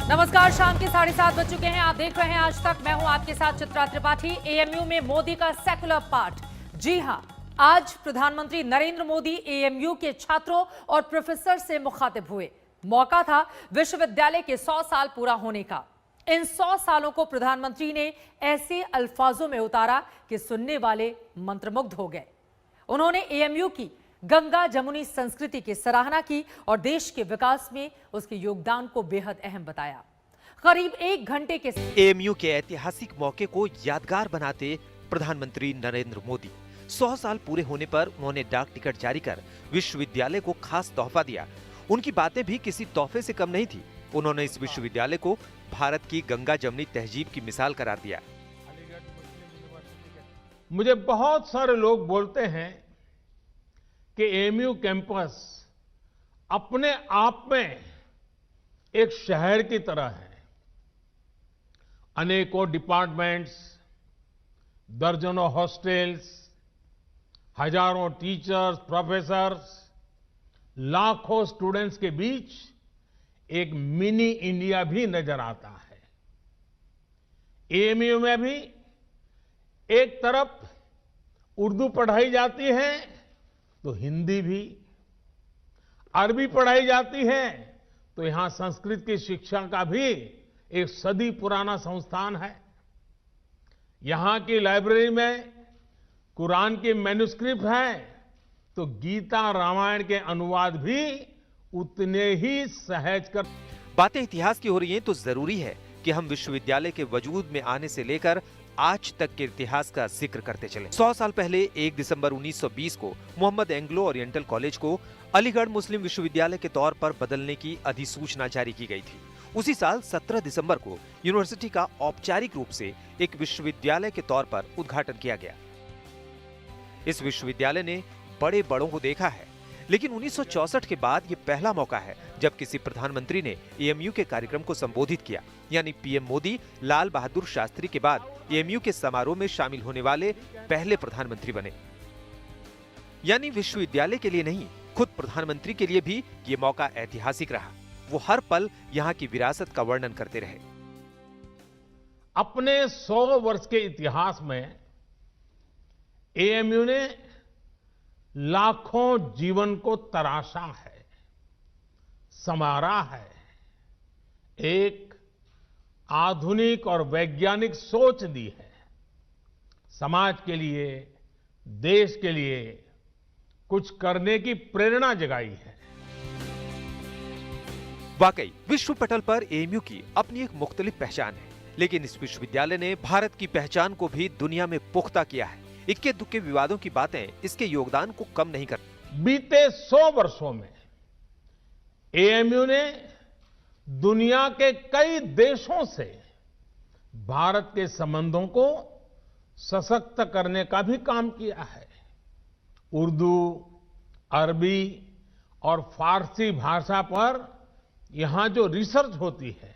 नमस्कार, शाम के 7:30 बज चुके हैं। आप देख रहे हैं आज तक। मैं हूं आपके साथ चित्रा त्रिपाठी। एएमयू में मोदी का सेकुलर पार्ट। जी हां, आज प्रधानमंत्री नरेंद्र मोदी एएमयू के छात्रों और प्रोफेसर से मुखातिब हुए। मौका था विश्वविद्यालय के 100 साल पूरा होने का। इन 100 सालों को प्रधानमंत्री ने ऐसे अल्फाजों में उतारा कि सुनने वाले मंत्रमुग्ध हो गए। उन्होंने एएमयू की गंगा जमुनी संस्कृति की सराहना की और देश के विकास में उसके योगदान को बेहद अहम बताया। करीब 1 घंटे के एएमयू के ऐतिहासिक मौके को यादगार बनाते प्रधानमंत्री नरेंद्र मोदी 100 साल पूरे होने पर उन्होंने डाक टिकट जारी कर विश्वविद्यालय को खास तोहफा दिया। उनकी बातें भी किसी तोहफे से कम नहीं थी। उन्होंने इस विश्वविद्यालय को भारत की गंगा जमुनी तहजीब की मिसाल करार दिया। मुझे बहुत सारे लोग बोलते हैं कि एएमयू कैंपस अपने आप में एक शहर की तरह है। अनेकों डिपार्टमेंट्स, दर्जनों हॉस्टल्स, हजारों टीचर्स, प्रोफेसर्स, लाखों स्टूडेंट्स के बीच एक मिनी इंडिया भी नजर आता है। एएमयू में भी एक तरफ उर्दू पढ़ाई जाती है तो हिंदी भी, अरबी पढ़ाई जाती है तो यहां संस्कृत की शिक्षा का भी एक सदी पुराना संस्थान है। यहां की लाइब्रेरी में कुरान की मैन्युस्क्रिप्ट है तो गीता रामायण के अनुवाद भी उतने ही सहज कर। बातें इतिहास की हो रही हैं तो जरूरी है कि हम विश्वविद्यालय के वजूद में आने से लेकर आज तक के इतिहास का जिक्र करते चलें। 100 साल पहले 1 दिसंबर 1920 को मोहम्मद एंग्लो ओरिएंटल कॉलेज को अलीगढ़ मुस्लिम विश्वविद्यालय के तौर पर बदलने की अधिसूचना जारी की गई थी। उसी साल 17 दिसंबर को यूनिवर्सिटी का औपचारिक रूप से एक विश्वविद्यालय के तौर पर उद्घाटन किया गया। इस विश्वविद्यालय ने बड़े बड़ों को देखा है, लेकिन 1964 के बाद ये पहला मौका है जब किसी प्रधानमंत्री ने एएमयू के कार्यक्रम को संबोधित किया। यानी पीएम मोदी लाल बहादुर शास्त्री के बाद एएमयू के समारोह में शामिल होने वाले पहले प्रधानमंत्री बने। यानी विश्वविद्यालय के लिए नहीं, खुद प्रधानमंत्री के लिए भी ये मौका ऐतिहासिक रहा। वो हर पल यहाँ की विरासत का वर्णन करते रहे। अपने 100 वर्ष के इतिहास में एएमयू ने लाखों जीवन को तराशा है, संवारा है, एक आधुनिक और वैज्ञानिक सोच दी है। समाज के लिए, देश के लिए कुछ करने की प्रेरणा जगाई है। वाकई विश्व पटल पर एएमयू की अपनी एक मुख्तलिफ पहचान है, लेकिन इस विश्वविद्यालय ने भारत की पहचान को भी दुनिया में पुख्ता किया है। इक्के दुक्के विवादों की बातें इसके योगदान को कम नहीं करती। बीते 100 वर्षों में एएमयू ने दुनिया के कई देशों से भारत के संबंधों को सशक्त करने का भी काम किया है। उर्दू, अरबी और फारसी भाषा पर यहां जो रिसर्च होती है,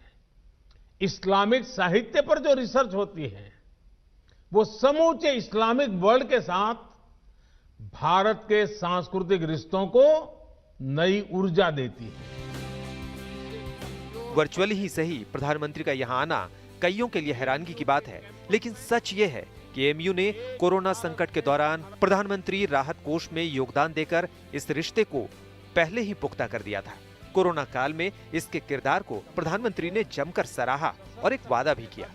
इस्लामिक साहित्य पर जो रिसर्च होती है, वो समूचे इस्लामिक वर्ल्ड के साथ भारत के सांस्कृतिक रिश्तों को नई ऊर्जा देती है। वर्चुअली ही सही प्रधानमंत्री का यहाँ आना कईयों के लिए हैरानगी की बात है, लेकिन सच ये है कि एएमयू ने कोरोना संकट के दौरान प्रधानमंत्री राहत कोष में योगदान देकर इस रिश्ते को पहले ही पुख्ता कर दिया था। कोरोना काल में इसके किरदार को प्रधानमंत्री ने जमकर सराहा और एक वादा भी किया।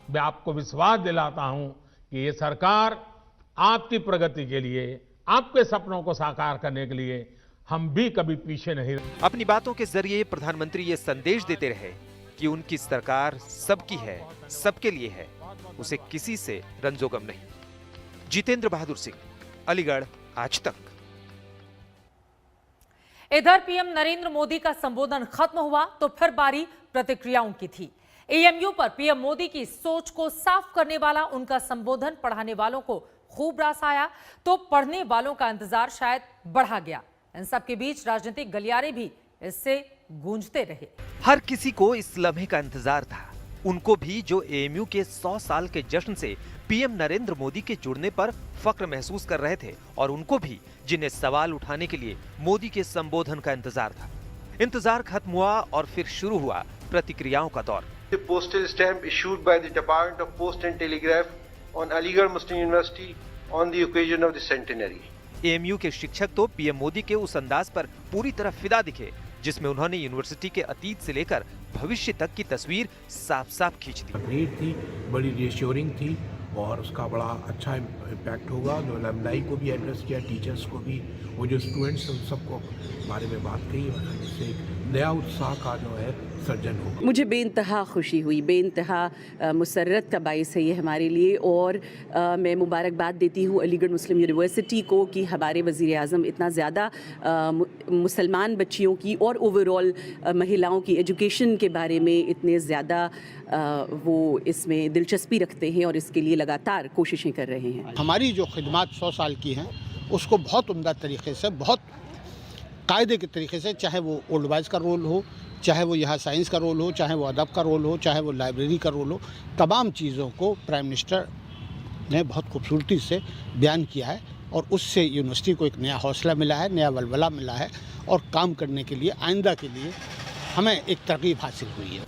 मैं आपको विश्वास दिलाता हूं कि ये सरकार आपकी प्रगति के लिए, आपके सपनों को साकार करने के लिए हम भी कभी पीछे नहीं। अपनी बातों के जरिए प्रधानमंत्री ये संदेश देते रहे कि उनकी सरकार सबकी है, सबके लिए है, उसे किसी से रंजोगम नहीं। जितेंद्र बहादुर सिंह, अलीगढ़, आज तक। इधर पीएम नरेंद्र मोदी का संबोधन खत्म हुआ तो फिर बारी प्रतिक्रियाओं की थी। एएमयू पर पीएम मोदी की सोच को साफ करने वाला उनका संबोधन पढ़ाने वालों को खूब रास आया तो पढ़ने वालों का इंतजार शायद बढ़ा गया। इन सब के बीच राजनीतिक गलियारे भी इससे गूंजते रहे। हर किसी को इस लम्हे का इंतजार था, उनको भी जो एएमयू के 100 साल के जश्न से पीएम नरेंद्र मोदी के जुड़ने पर फक्र महसूस कर रहे थे, और उनको भी जिन्हें सवाल उठाने के लिए मोदी के संबोधन का इंतजार था। इंतजार खत्म हुआ और फिर शुरू हुआ प्रतिक्रियाओं का दौर। The postal stamp issued by the Department of Post and Telegraph on Aligarh Muslim University on the occasion of the centenary. AMU के शिक्षक तो पीएम मोदी के उस अंदाज पर पूरी तरह फिदा दिखे जिसमें उन्होंने यूनिवर्सिटी के अतीत से लेकर भविष्य तक की तस्वीर साफ-साफ खींच दी। अपडेट थी, बड़ी रिएश्योरिंग थी और उसका बड़ा अच्छा इम्पैक्ट होगा। जो अलमनाई को भी एड्रेस किया, टीचर्स को भी, वो जो स्टूडेंट्स हैं उन सबको बारे में बात कही, जिससे एक नया उत्साह का जो है सर्जन होगा। मुझे बेइंतहा खुशी हुई, बेइंतहा मुसर्रत का बाइस है ये हमारे लिए। और मैं मुबारकबाद देती हूँ अलीगढ़ मुस्लिम यूनिवर्सिटी को कि हमारे वज़ीर आज़म इतना ज़्यादा मुसलमान बच्चियों की और ओवरऑल महिलाओं की एजुकेशन के बारे में इतने ज़्यादा वो इसमें दिलचस्पी रखते हैं और इसके लिए लगातार कोशिशें कर रहे हैं। हमारी जो खिदमत 100 साल की हैं उसको बहुत उम्दा तरीके से, बहुत कायदे के तरीके से, चाहे वो ओल्ड बॉयज़ का रोल हो, चाहे वो यहाँ साइंस का रोल हो, चाहे वो अदब का रोल हो, चाहे वो लाइब्रेरी का रोल हो, तमाम चीज़ों को प्राइम मिनिस्टर ने बहुत खूबसूरती से बयान किया है और उससे यूनिवर्सिटी को एक नया हौसला मिला है, नया वलवला मिला है और काम करने के लिए, आइंदा के लिए हमें एक तरकीब हासिल हुई है।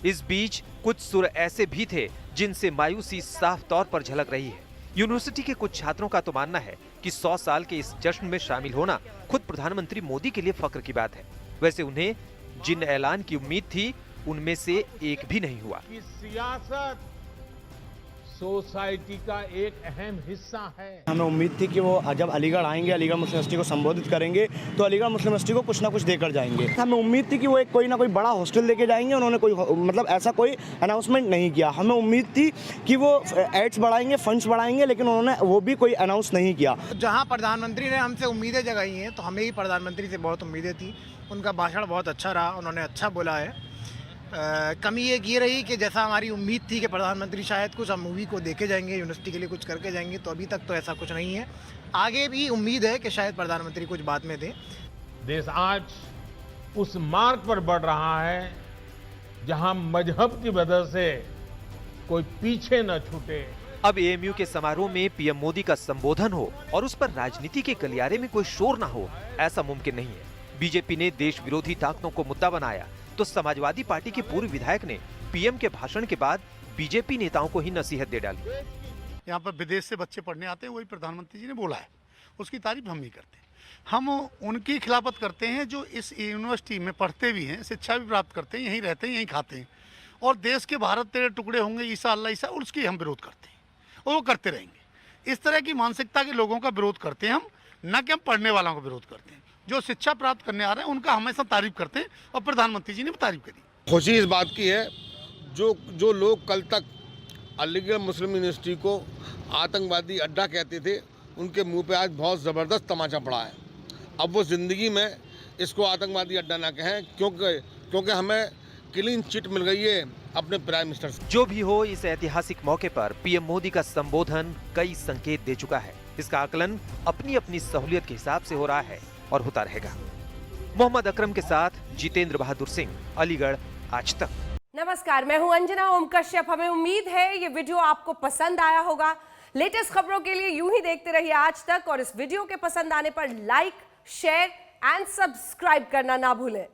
इस बीच कुछ सुर ऐसे भी थे जिनसे मायूसी साफ तौर पर झलक रही है। यूनिवर्सिटी के कुछ छात्रों का तो मानना है कि 100 साल के इस जश्न में शामिल होना खुद प्रधानमंत्री मोदी के लिए फख्र की बात है। वैसे उन्हें जिन ऐलान की उम्मीद थी उनमें से एक भी नहीं हुआ। सियासत सोसाइटी का एक अहम हिस्सा है। हमें उम्मीद थी कि वो जब अलीगढ़ आएंगे, अलीगढ़ मुस्लिम यूनिवर्सिटी को संबोधित करेंगे तो अलीगढ़ मुस्लिम यूनिवर्सिटी को कुछ ना कुछ देकर जाएंगे। हमें उम्मीद थी कि वो एक कोई ना कोई बड़ा हॉस्टल लेके जाएंगे। उन्होंने कोई मतलब ऐसा कोई अनाउंसमेंट नहीं किया। हमें उम्मीद थी कि वो एड्स बढ़ाएंगे, फंड्स बढ़ाएंगे, लेकिन उन्होंने वो भी कोई अनाउंस नहीं किया। जहाँ प्रधानमंत्री ने हमसे उम्मीदें जगाई हैं तो हमें ही प्रधानमंत्री से बहुत उम्मीदें थी। उनका भाषण बहुत अच्छा रहा, उन्होंने अच्छा बोला है। कमी एक ये रही कि जैसा हमारी उम्मीद थी कि प्रधानमंत्री शायद कुछ मूवी को देके जाएंगे, यूनिवर्सिटी के लिए कुछ करके जाएंगे, तो अभी तक तो ऐसा कुछ नहीं है। आगे भी उम्मीद है कि शायद प्रधानमंत्री कुछ बाद में दें। देश आज उस मार्ग पर बढ़ रहा है जहां मजहब की वजह से कोई पीछे न छूटे। अब एएमयू के समारोह में पीएम मोदी का संबोधन हो और उस पर राजनीति के गलियारे में कोई शोर न हो, ऐसा मुमकिन नहीं है। बीजेपी ने देश विरोधी ताकतों को मुद्दा बनाया तो समाजवादी पार्टी के पूर्व विधायक ने पीएम के भाषण के बाद बीजेपी नेताओं को ही नसीहत दे डाली। यहाँ पर विदेश से बच्चे पढ़ने आते हैं, वही प्रधानमंत्री जी ने बोला है, उसकी तारीफ हम नहीं करते। हम उनकी खिलाफत करते हैं जो इस यूनिवर्सिटी में पढ़ते भी हैं, शिक्षा भी प्राप्त करते हैं, यहीं रहते हैं, यहीं खाते हैं और देश के भारत तेरे टुकड़े होंगे, ईसा अल्लाह ईसा, उसकी हम विरोध करते हैं और वो करते रहेंगे। इस तरह की मानसिकता के लोगों का विरोध करते हैं हम, न कि हम पढ़ने वालों का विरोध करते हैं। जो शिक्षा प्राप्त करने आ रहे हैं उनका हमेशा तारीफ करते हैं और प्रधानमंत्री जी ने भी तारीफ करी। खुशी इस बात की है जो लोग कल तक अलीगढ़ मुस्लिम यूनिवर्सिटी को आतंकवादी अड्डा कहते थे, उनके मुंह पे आज बहुत ज़बरदस्त तमाचा पड़ा है। अब वो ज़िंदगी में इसको आतंकवादी अड्डा ना कहें, क्योंकि हमें क्लीन चिट मिल गई है अपने प्राइम मिनिस्टर से। जो भी हो, इस ऐतिहासिक मौके पर पीएम मोदी का संबोधन कई संकेत दे चुका है। इसका आकलन अपनी अपनी सहूलियत के हिसाब से हो रहा है और होता रहेगा। मोहम्मद अकरम के साथ जितेंद्र बहादुर सिंह, अलीगढ़, आज तक। नमस्कार, मैं हूं अंजना ओम कश्यप। हमें उम्मीद है ये वीडियो आपको पसंद आया होगा। लेटेस्ट खबरों के लिए यूं ही देखते रहिए आज तक और इस वीडियो के पसंद आने पर लाइक, शेयर एंड सब्सक्राइब करना ना भूलें।